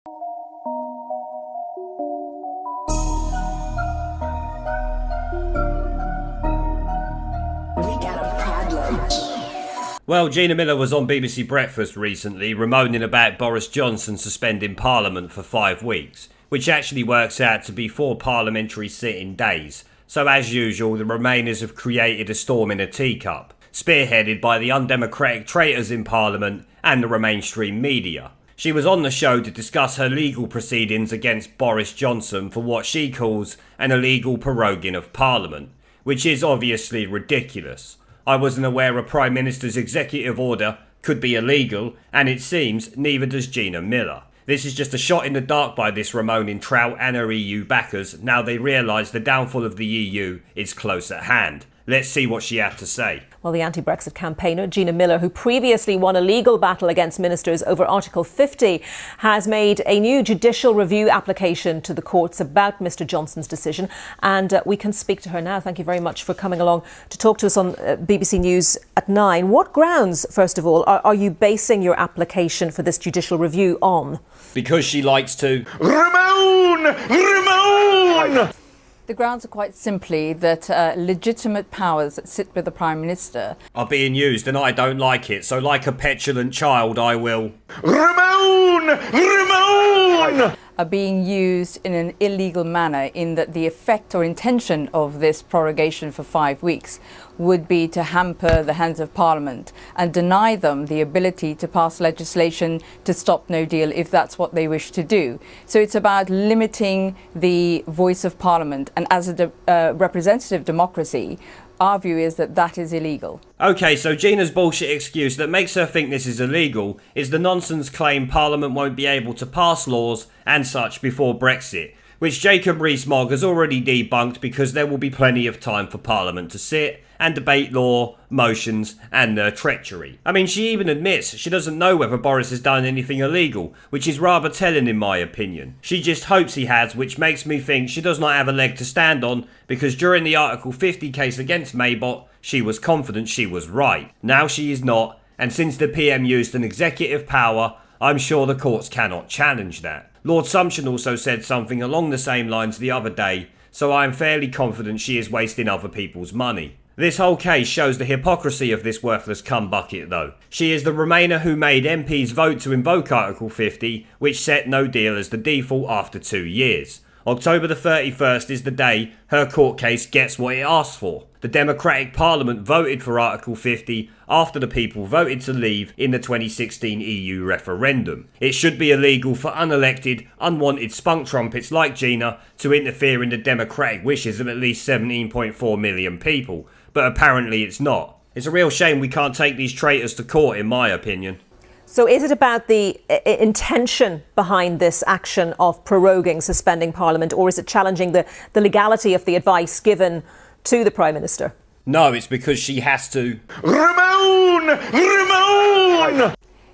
Well, Gina Miller was on BBC Breakfast recently bemoaning about Boris Johnson suspending Parliament for 5 weeks, which actually works out to be 4 parliamentary sitting days. So as usual, the Remainers have created a storm in a teacup, spearheaded by the undemocratic traitors in Parliament and the mainstream media. She was on the show to discuss her legal proceedings against Boris Johnson for what she calls an illegal proroguing of Parliament, which is obviously ridiculous. I wasn't aware a Prime Minister's executive order could be illegal, and it seems neither does Gina Miller. This is just a shot in the dark by this Ramoning Trout and her EU backers now they realise the downfall of the EU is close at hand. Let's see what she had to say. Well, the anti-Brexit campaigner Gina Miller, who previously won a legal battle against ministers over Article 50, has made a new judicial review application to the courts about Mr Johnson's decision. And we can speak to her now. Thank you very much for coming along to talk to us on BBC News at 9. What grounds, first of all, are you basing your application for this judicial review on? Because she likes to Ramon! The grounds are quite simply that legitimate powers that sit with the Prime Minister are being used, and I don't like it. So like a petulant child, I will Ramon! Are being used in an illegal manner, in that the effect or intention of this prorogation for 5 weeks would be to hamper the hands of Parliament and deny them the ability to pass legislation to stop no deal if that's what they wish to do. So it's about limiting the voice of Parliament, and as a representative democracy, our view is that that is illegal. OK, so Gina's bullshit excuse that makes her think this is illegal is the nonsense claim Parliament won't be able to pass laws and such before Brexit, which Jacob Rees-Mogg has already debunked because there will be plenty of time for Parliament to sit and debate law, motions and their treachery. I mean, she even admits she doesn't know whether Boris has done anything illegal, which is rather telling in my opinion. She just hopes he has, which makes me think she does not have a leg to stand on, because during the Article 50 case against Maybot, she was confident she was right. Now she is not, and since the PM used an executive power, I'm sure the courts cannot challenge that. Lord Sumption also said something along the same lines the other day, so I am fairly confident she is wasting other people's money. This whole case shows the hypocrisy of this worthless cumbucket though. She is the Remainer who made MPs vote to invoke Article 50, which set no deal as the default after 2 years. October the 31st is the day her court case gets what it asked for. The Democratic Parliament voted for Article 50 after the people voted to leave in the 2016 EU referendum. It should be illegal for unelected, unwanted spunk trumpets like Gina to interfere in the democratic wishes of at least 17.4 million people, but apparently it's not. It's a real shame we can't take these traitors to court, in my opinion. So is it about the intention behind this action of proroguing, suspending Parliament, or is it challenging the legality of the advice given to the Prime Minister? No, it's because she has to Ramon!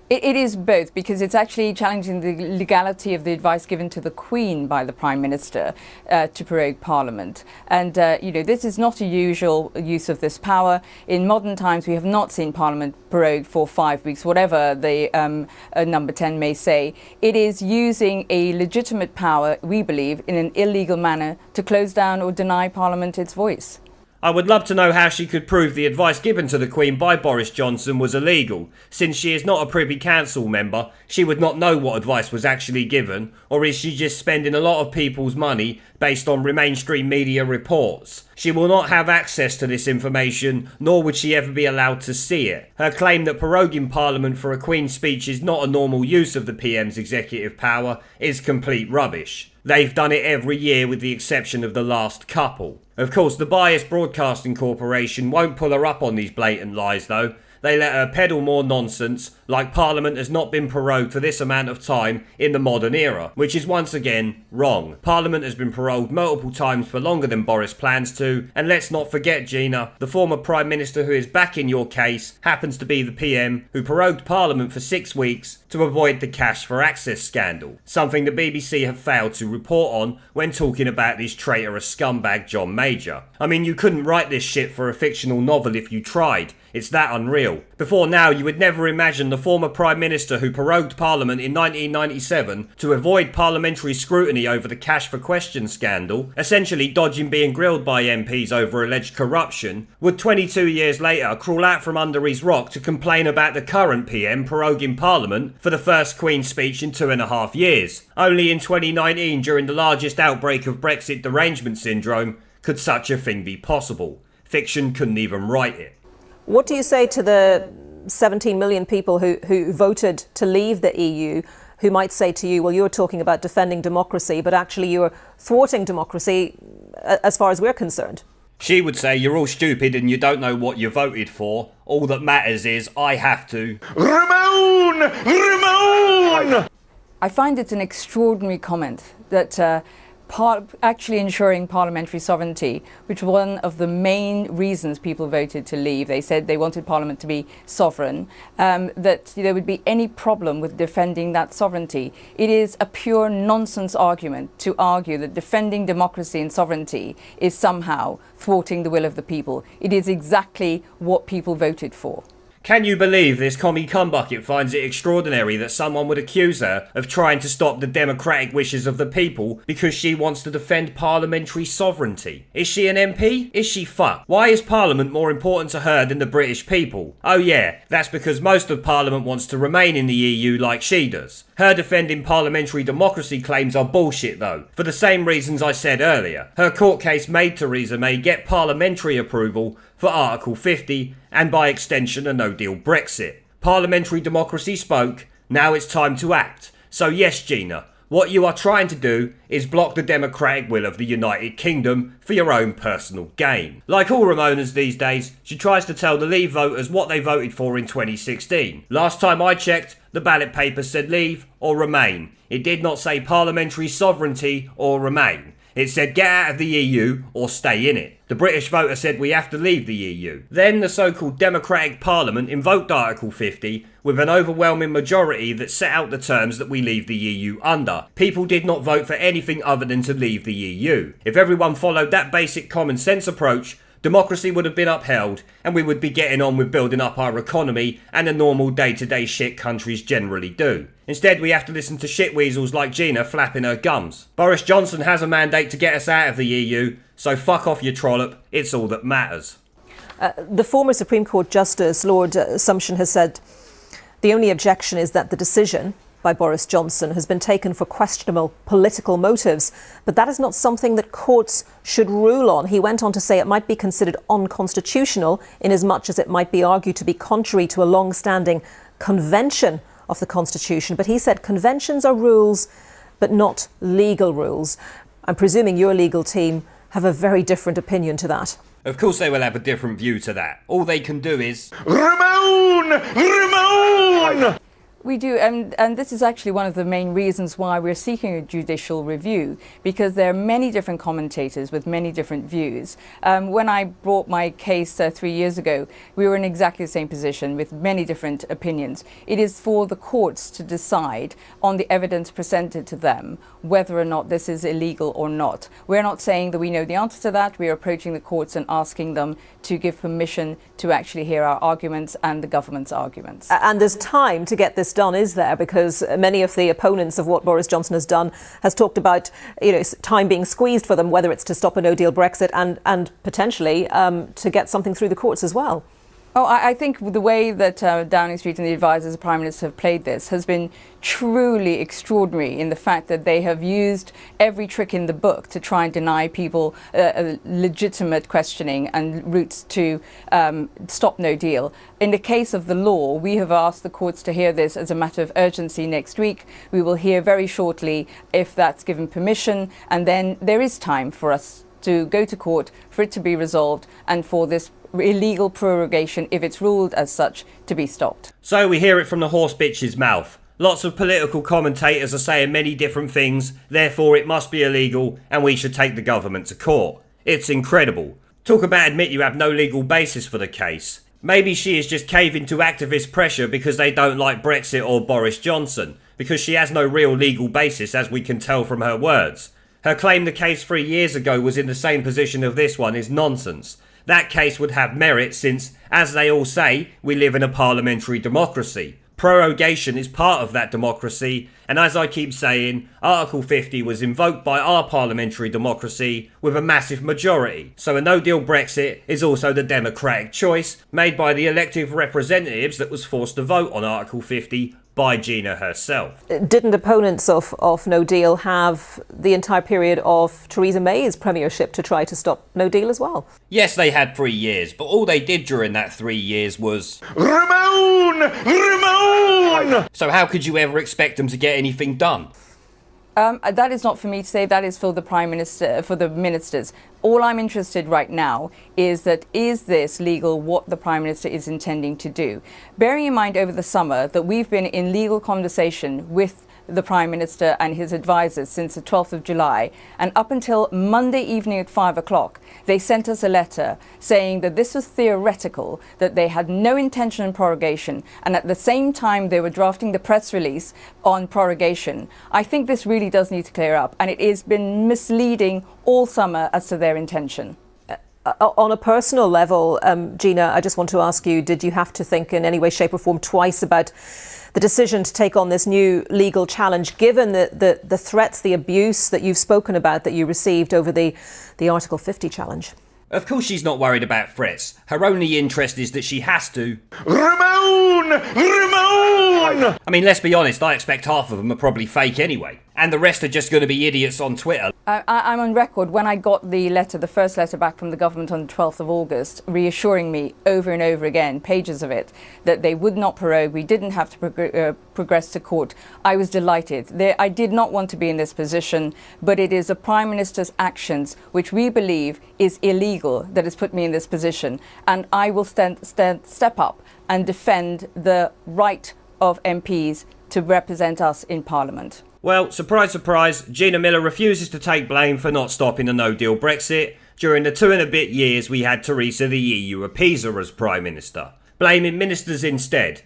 It is both, because it's actually challenging the legality of the advice given to the Queen by the Prime Minister to prorogue Parliament. And, this is not a usual use of this power. In modern times, we have not seen Parliament prorogued for 5 weeks, whatever the number 10 may say. It is using a legitimate power, we believe, in an illegal manner to close down or deny Parliament its voice. I would love to know how she could prove the advice given to the Queen by Boris Johnson was illegal. Since she is not a Privy Council member, she would not know what advice was actually given, or is she just spending a lot of people's money based on mainstream media reports? She will not have access to this information, nor would she ever be allowed to see it. Her claim that proroguing Parliament for a Queen's speech is not a normal use of the PM's executive power is complete rubbish. They've done it every year with the exception of the last couple. Of course, the Biased Broadcasting Corporation won't pull her up on these blatant lies though. They let her peddle more nonsense, like Parliament has not been prorogued for this amount of time in the modern era, which is once again wrong. Parliament has been prorogued multiple times for longer than Boris plans to, and let's not forget, Gina, the former Prime Minister who is backing your case happens to be the PM who prorogued Parliament for 6 weeks to avoid the Cash for Access scandal, something the BBC have failed to report on when talking about this traitorous scumbag John Major. I mean, you couldn't write this shit for a fictional novel if you tried. It's that unreal. Before now, you would never imagine the former Prime Minister who prorogued Parliament in 1997 to avoid parliamentary scrutiny over the cash for questions scandal, essentially dodging being grilled by MPs over alleged corruption, would 22 years later crawl out from under his rock to complain about the current PM proroguing Parliament for the first Queen's speech in 2.5 years. Only in 2019, during the largest outbreak of Brexit derangement syndrome, could such a thing be possible. Fiction couldn't even write it. What do you say to the 17 million people who voted to leave the EU, who might say to you, well, you're talking about defending democracy, but actually you're thwarting democracy as far as we're concerned? She would say you're all stupid and you don't know what you voted for. All that matters is I have to. Ramon! Ramon! I find it an extraordinary comment that actually ensuring parliamentary sovereignty, which was one of the main reasons people voted to leave. They said they wanted Parliament to be sovereign, that there would be any problem with defending that sovereignty. It is a pure nonsense argument to argue that defending democracy and sovereignty is somehow thwarting the will of the people. It is exactly what people voted for. Can you believe this commie cumbucket finds it extraordinary that someone would accuse her of trying to stop the democratic wishes of the people because she wants to defend parliamentary sovereignty? Is she an MP? Is she fucked? Why is Parliament more important to her than the British people? Oh yeah, that's because most of Parliament wants to remain in the EU like she does. Her defending parliamentary democracy claims are bullshit though, for the same reasons I said earlier. Her court case made Theresa May get parliamentary approval for Article 50 and by extension a no-deal Brexit. Parliamentary democracy spoke, now it's time to act. So yes, Gina, what you are trying to do is block the democratic will of the United Kingdom for your own personal gain. Like all Ramonas these days, she tries to tell the Leave voters what they voted for in 2016. Last time I checked, the ballot paper said Leave or Remain. It did not say parliamentary sovereignty or Remain. It said get out of the EU or stay in it. The British voter said we have to leave the EU. Then the so-called Democratic Parliament invoked Article 50 with an overwhelming majority that set out the terms that we leave the EU under. People did not vote for anything other than to leave the EU. If everyone followed that basic common sense approach, democracy would have been upheld and we would be getting on with building up our economy and the normal day-to-day shit countries generally do. Instead, we have to listen to shitweasels like Gina flapping her gums. Boris Johnson has a mandate to get us out of the EU, so fuck off your trollop, it's all that matters. The former Supreme Court Justice, Lord Sumption, has said the only objection is that the decision by Boris Johnson has been taken for questionable political motives, but that is not something that courts should rule on. He went on to say it might be considered unconstitutional in as much as it might be argued to be contrary to a long-standing convention of the Constitution. But he said conventions are rules, but not legal rules. I'm presuming your legal team have a very different opinion to that. Of course they will have a different view to that. All they can do is Ramon! Ramon! We do, and this is actually one of the main reasons why we're seeking a judicial review, because there are many different commentators with many different views. When I brought my case 3 years ago, we were in exactly the same position with many different opinions. It is for the courts to decide on the evidence presented to them whether or not this is illegal or not. We're not saying that we know the answer to that. We are approaching the courts and asking them to give permission to actually hear our arguments and the government's arguments. And there's time to get this done, is there? Because many of the opponents of what Boris Johnson has done has talked about, time being squeezed for them, whether it's to stop a no-deal Brexit and potentially to get something through the courts as well. Oh, I think the way that Downing Street and the advisors of the Prime Minister have played this has been truly extraordinary in the fact that they have used every trick in the book to try and deny people legitimate questioning and routes to stop no deal. In the case of the law, we have asked the courts to hear this as a matter of urgency next week. We will hear very shortly if that's given permission, and then there is time for us to go to court, for it to be resolved, and for this illegal prorogation, if it's ruled as such, to be stopped. So we hear it from the horse bitch's mouth. Lots of political commentators are saying many different things, therefore it must be illegal and we should take the government to court. It's incredible. Talk about admit you have no legal basis for the case. Maybe she is just caving to activist pressure because they don't like Brexit or Boris Johnson, because she has no real legal basis, as we can tell from her words. Her claim the case 3 years ago was in the same position of this one is nonsense. That case would have merit since, as they all say, we live in a parliamentary democracy. Prorogation is part of that democracy, and as I keep saying, Article 50 was invoked by our parliamentary democracy with a massive majority. So a no-deal Brexit is also the democratic choice made by the elected representatives that was forced to vote on Article 50 by Gina herself. Didn't opponents of no deal have the entire period of Theresa May's premiership to try to stop no deal as well? Yes, they had 3 years, but all they did during that 3 years was Ramon! Ramon! So how could you ever expect them to get anything done? That is not for me to say. That is for the Prime Minister, for the ministers. All I'm interested right now is this legal, what the Prime Minister is intending to do? Bearing in mind over the summer that we've been in legal conversation with the Prime Minister and his advisors since the 12th of July, and up until Monday evening at 5 o'clock, they sent us a letter saying that this was theoretical, that they had no intention of prorogation, and at the same time they were drafting the press release on prorogation. I think this really does need to clear up, and it has been misleading all summer as to their intention. On a personal level, Gina, I just want to ask you, did you have to think in any way, shape or form twice about the decision to take on this new legal challenge, given the threats, the abuse that you've spoken about that you received over the Article 50 challenge? Of course she's not worried about threats. Her only interest is that she has to. Ramon! Ramon! I mean, let's be honest, I expect half of them are probably fake anyway. And the rest are just going to be idiots on Twitter. I'm on record when I got the letter, the first letter back from the government on the 12th of August, reassuring me over and over again, pages of it, that they would not prorogue, we didn't have to progress to court. I was delighted. I did not want to be in this position, but it is the Prime Minister's actions, which we believe is illegal, that has put me in this position. And I will step up and defend the right of MPs to represent us in Parliament. Well, surprise, surprise, Gina Miller refuses to take blame for not stopping a no-deal Brexit during the 2 and a bit years we had Theresa the EU appeaser as Prime Minister, blaming ministers instead.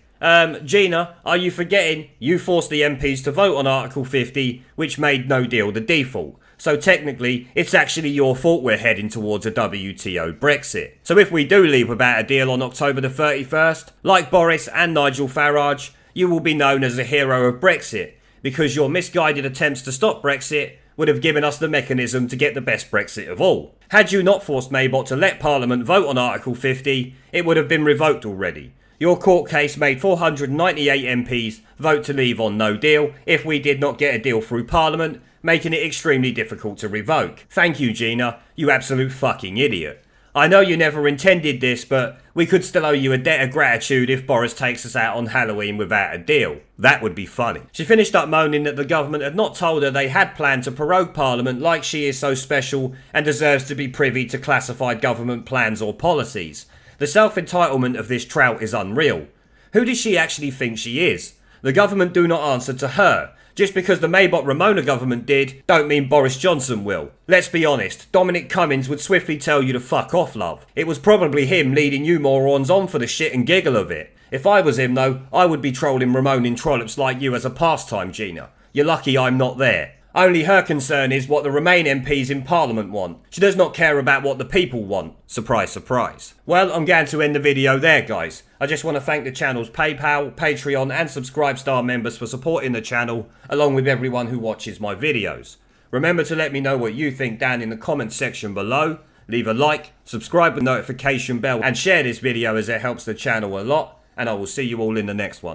Gina, are you forgetting you forced the MPs to vote on Article 50, which made no deal the default? So technically, it's actually your fault we're heading towards a WTO Brexit. So if we do leave without a deal on October the 31st, like Boris and Nigel Farage, you will be known as a hero of Brexit, because your misguided attempts to stop Brexit would have given us the mechanism to get the best Brexit of all. Had you not forced Maybot to let Parliament vote on Article 50, it would have been revoked already. Your court case made 498 MPs vote to leave on no deal if we did not get a deal through Parliament, making it extremely difficult to revoke. Thank you, Gina, you absolute fucking idiot. I know you never intended this, but we could still owe you a debt of gratitude if Boris takes us out on Halloween without a deal. That would be funny. She finished up moaning that the government had not told her they had planned to prorogue Parliament like she is so special and deserves to be privy to classified government plans or policies. The self-entitlement of this trout is unreal. Who does she actually think she is? The government do not answer to her. Just because the Maybot-Ramona government did, don't mean Boris Johnson will. Let's be honest, Dominic Cummings would swiftly tell you to fuck off, love. It was probably him leading you morons on for the shit and giggle of it. If I was him though, I would be trolling Ramon in trollops like you as a pastime, Gina. You're lucky I'm not there. Only her concern is what the Remain MPs in Parliament want. She does not care about what the people want. Surprise, surprise. Well, I'm going to end the video there, guys. I just want to thank the channel's PayPal, Patreon and Subscribe Star members for supporting the channel, along with everyone who watches my videos. Remember to let me know what you think down in the comments section below. Leave a like, subscribe with notification bell and share this video as it helps the channel a lot. And I will see you all in the next one.